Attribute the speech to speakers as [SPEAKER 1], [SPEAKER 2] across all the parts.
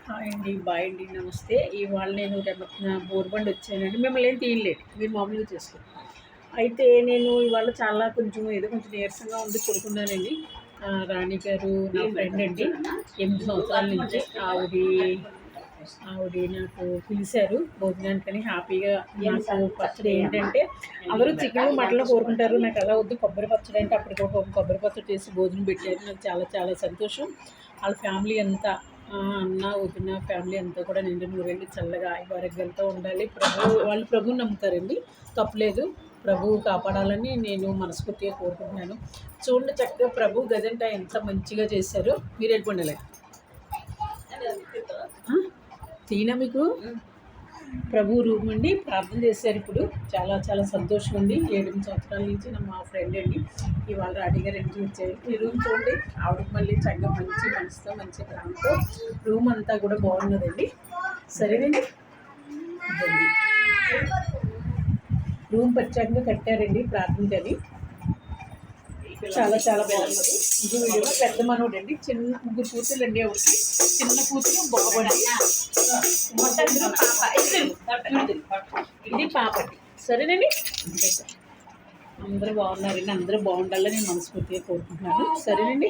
[SPEAKER 1] Hi అండి, bye అండి, నమస్తే. ఇవాళ నేను బోర్బండ్ వచ్చానండి. మిమ్మల్ని ఏం తీయలేదు, మీరు మామూలుగా చేసుకోండి. అయితే నేను ఇవాళ చాలా కొంచెం నీరసంగా ఉండి పడుకున్నానండి. రాణి గారు నా ఫ్రెండ్ అండి, 8 సంవత్సరాల నుంచి. ఆవిడ నాకు పిలిచారు భోజనానికని. హ్యాపీగా నాకు పచ్చడి ఏంటంటే అందరూ చికెన్ మటన్లో కోరుకుంటారు, నాకు అలా వద్దు కొబ్బరి పచ్చడి అంటే అప్పటికొక కొబ్బరి పచ్చడి చేసి భోజనం పెట్టారు. నాకు చాలా చాలా సంతోషం. వాళ్ళ ఫ్యామిలీ అంతా, అన్న వదిన ఫ్యామిలీ అంతా కూడా నిండు నూరేళ్ళు చల్లగా ఆరోగ్యాలతో ఉండాలి. వాళ్ళు ప్రభువుని నమ్ముతారండి, తప్పలేదు. ప్రభువు కాపాడాలని నేను మనస్ఫూర్తిగా కోరుకుంటున్నాను. చూడండి, చక్కగా ప్రభు గదంట ఎంత మంచిగా చేశారు. మీరు వెళ్ళిపోండి. తీనా మీకు ప్రభు రూమ్ అండి, ప్రార్థన చేశారు. ఇప్పుడు చాలా చాలా సంతోషం అండి. 7 సంవత్సరాల నుంచి మా ఫ్రెండ్ అండి, ఇవాళ రాణిగారు ఇంటికి వచ్చారు. ఈ రూమ్ చూడండి, ఆవిడకి మళ్ళీ చక్కగా మంచి మనసుతో మంచి ప్లాన్తో రూమ్ అంతా కూడా బాగున్నదండి. సరేనండి, రూమ్ ప్రత్యేకంగా కట్టారండి ప్రార్థనకని. చాలా చాలా బాగున్నది. ఇది వీడియో పెద్ద మనోడు అండి, ముగ్గురు కూతురు అండి. ఆవిడకి చిన్న కూతురు బాగుండి, ఇది పాపటి. సరేనండి, అందరూ బాగున్నారండి. అందరూ బాగుండాలని నేను మనస్ఫూర్తిగా కోరుకుంటున్నాను. సరేనండి,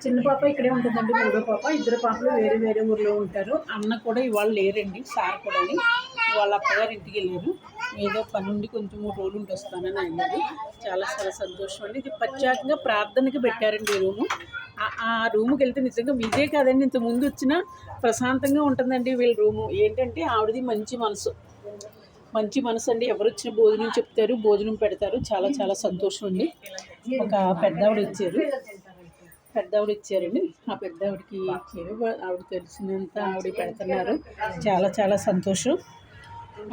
[SPEAKER 1] చిన్న పాప ఇక్కడే ఉంటుందండి, మూడో పాప. 2 పాపలు వేరే వేరే ఊర్లో ఉంటారు. అన్న కూడా ఇవాళ లేరండి, సార్ కూడా వాళ్ళ అత్తగారు ఇంటికి వెళ్ళారు. ఏదో పని ఉండి కొంచెం 3 రోజులు ఉండి వస్తానని అన్నారు. చాలా చాలా సంతోషం అండి. ఇది ప్రత్యేకంగా ప్రార్థనకి పెట్టారండి ఈ రూము. ఆ రూముకి వెళ్తే నిజంగా ఇదే కాదండి, ఇంత ముందు వచ్చినా ప్రశాంతంగా ఉంటుందండి వీళ్ళ రూము. ఏంటంటే ఆవిడది మంచి మనసు అండి. ఎవరు వచ్చిన భోజనం చెప్తారు, భోజనం పెడతారు. చాలా చాలా సంతోషం అండి. ఒక పెద్దావిడ ఇచ్చారండి. ఆ పెద్దావిడికి ఆవిడ తెలిసినంత ఆవిడ పెడుతున్నారు. చాలా చాలా సంతోషం.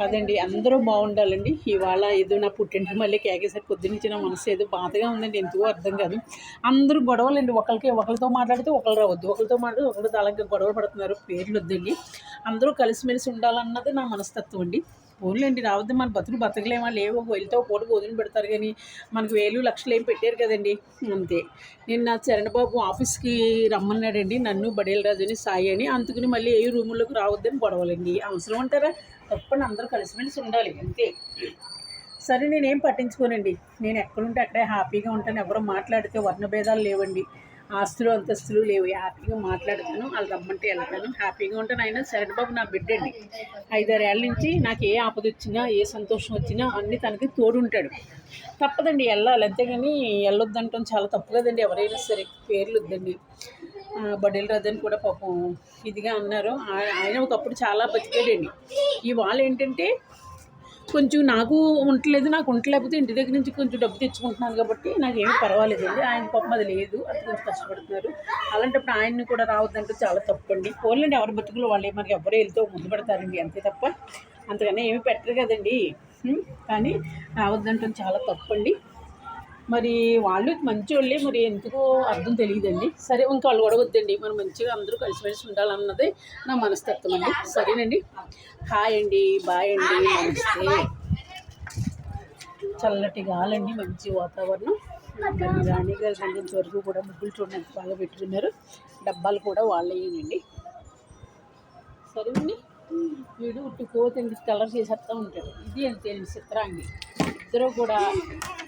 [SPEAKER 1] అదండి, అందరూ బాగుండాలండి. ఇవాళ ఏదో నా పుట్టింటికి మళ్ళీ కేకేసారి పొద్దున్నుంచి నా మనసు ఏదో బాధగా ఉందండి, ఎందుకో అర్థం కాదు. అందరూ గొడవలండి, ఒకరితో మాట్లాడితే ఒకరు రావద్దు, ఒకరితో మాట్లాడితే ఒకరితో అలాగే గొడవ పడుతున్నారు. పేర్లు వద్దండి, అందరూ కలిసిమెలిసి ఉండాలన్నది నా మనస్తత్వం అండి. ఓన్లేండి, రావద్దు, మన బతకలేమా, లేవు, వెళ్తే ఒక పూట భోజనం పెడతారు కానీ మనకు 1,000 లక్షలు ఏం పెట్టారు కదండి. అంతే. నేను నా చరణబాబు ఆఫీస్కి రమ్మన్నాడండి, నన్ను బడేల్ రాజుని సాయి అని. అందుకని మళ్ళీ ఏ రూముల్లోకి రావద్దని గొడవలండి. అవసరం అంటారా? తప్పని అందరూ కలిసిమెలిసి ఉండాలి, అంతే. సరే, నేనేం పట్టించుకోనండి. నేను ఎక్కడుంటే అక్కడే హ్యాపీగా ఉంటాను. ఎవరో మాట్లాడితే వర్ణభేదాలు లేవండి, ఆస్తులు అంతస్తులు లేవు. హ్యాపీగా మాట్లాడుతాను, వాళ్ళు రమ్మంటే వెళ్తాను, హ్యాపీగా ఉంటాను. అయినా శరణ్ బాబు నా బిడ్డ అండి. 5-6 ఏళ్ళ నుంచి నాకు ఏ ఆపద వచ్చినా, ఏ సంతోషం వచ్చినా అన్నీ తనకి తోడుంటాడు. తప్పదండి, వెళ్ళాలి, అంతేగాని వెళ్ళొద్దంటాం చాలా తప్పు కదండి. ఎవరైనా సరే పేర్లు వద్దండి. బడేల్ రాజని కూడా పాపం ఇదిగా అన్నారు. ఆయన ఒకప్పుడు చాలా బతికాడండి. ఇవాళ ఏంటంటే కొంచెం నాకు ఉండలేకపోతే ఇంటి దగ్గర నుంచి కొంచెం డబ్బు తెచ్చుకుంటున్నాను కాబట్టి నాకేమీ పర్వాలేదండి. ఆయన పాపం అది లేదు, అది కొంచెం కష్టపడుతున్నారు. అలాంటప్పుడు ఆయన్ని కూడా రావద్దంటే చాలా తప్పండి. పోలండి, ఎవరి బతుకులు వాళ్ళే, మనకి ఎవరో వెళ్తూ ముందు పడతారండి, అంతే తప్ప అంతకన్నా ఏమీ పెట్టరు కదండి. కానీ రావద్దంటే చాలా తప్పండి. మరి వాళ్ళు మంచి వాళ్ళే, మరి ఎందుకో అర్థం తెలియదండి. సరే, ఇంకా వాళ్ళు గొడవద్దండి, మనం మంచిగా అందరూ కలిసిమెలిసి ఉండాలన్నదే నా మనస్తత్వం అండి. సరేనండి, హాయ్ అండి, బాయ్ అండి, నమస్తే. చల్లటి గాలండి, మంచి వాతావరణం. మరి రాణి గారి గంట వరకు కూడా ముగ్గులు చూడడానికి బాగా పెట్టుకున్నారు. డబ్బాలు కూడా వాళ్ళేనండి. సరేనండి, వీడు ఉట్టిపోతుంది, కలర్ చేసేస్తూ ఉంటాడు. ఇది అంతే చిత్రాంగి. ఇద్దరు కూడా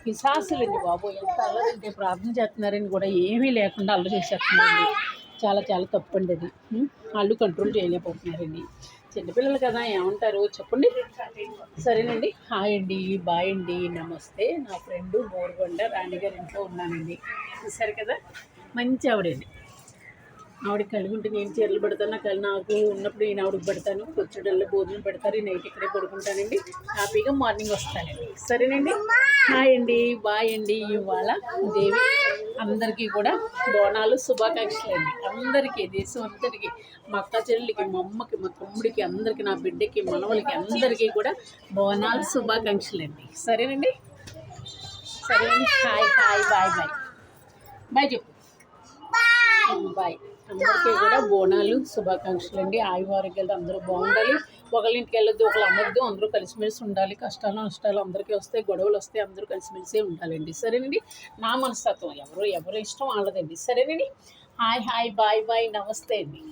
[SPEAKER 1] పిశాసులండి బాబు. ఎంత అల్లరంటే ప్రార్థన చేస్తున్నారని కూడా ఏమీ లేకుండా అల్లరి చేసేస్తున్నారండి. చాలా చాలా తప్పండి అది. వాళ్ళు కంట్రోల్ చేయలేకపోతున్నారండి. చిన్నపిల్లలు కదా, ఏమంటారు చెప్పండి. సరేనండి, హాయ్ అండి, బాయ్ అండి, నమస్తే. నా ఫ్రెండు బోర్గొండ రాణి గారి ఇంట్లో ఉన్నానండి. చూసారు కదా, మంచి ఆవిడండి. ఆవిడకి కలిగి ఉంటే నేను చీరలు పెడతాను, నాకు ఉన్నప్పుడు నేను ఆవిడకి పెడతాను. వచ్చేటల్లో భోజనం పెడతారు, నైట్ ఇక్కడే పడుకుంటానండి. హ్యాపీగా మార్నింగ్ వస్తానండి. సరేనండి, హాయ్ అండి, బాయ్ అండి. ఇవాళ దేవి అందరికీ కూడా బోనాలు శుభాకాంక్షలు అండి. అందరికీ, దేశం అందరికీ, మా అక్క చెల్లికి, మా అమ్మకి, మా తమ్ముడికి, అందరికీ, నా బిడ్డకి, మనవలకి, అందరికీ కూడా బోనాలు శుభాకాంక్షలు అండి. సరేనండి, hi hi, bye bye, bye చెప్పు, బాయ్. అందరికీ కూడా బోనాలు శుభాకాంక్షలు అండి. ఆయువారోగ్యాలు అందరూ బాగుండాలి. ఒకళ్ళింటికి వెళ్ళొద్దు ఒకళ్ళు అనొద్దు, అందరూ కలిసిమెలిసి ఉండాలి. కష్టాలు నష్టాలు అందరికీ వస్తాయి, గొడవలు వస్తాయి, అందరూ కలిసిమెలిసే ఉండాలండి. సరేనండి, నా మనస్తత్వం. ఎవరి ఇష్టం వాళ్ళదండి. సరేనండి, హాయ్ హాయ్, బాయ్ బాయ్, నమస్తే అండి.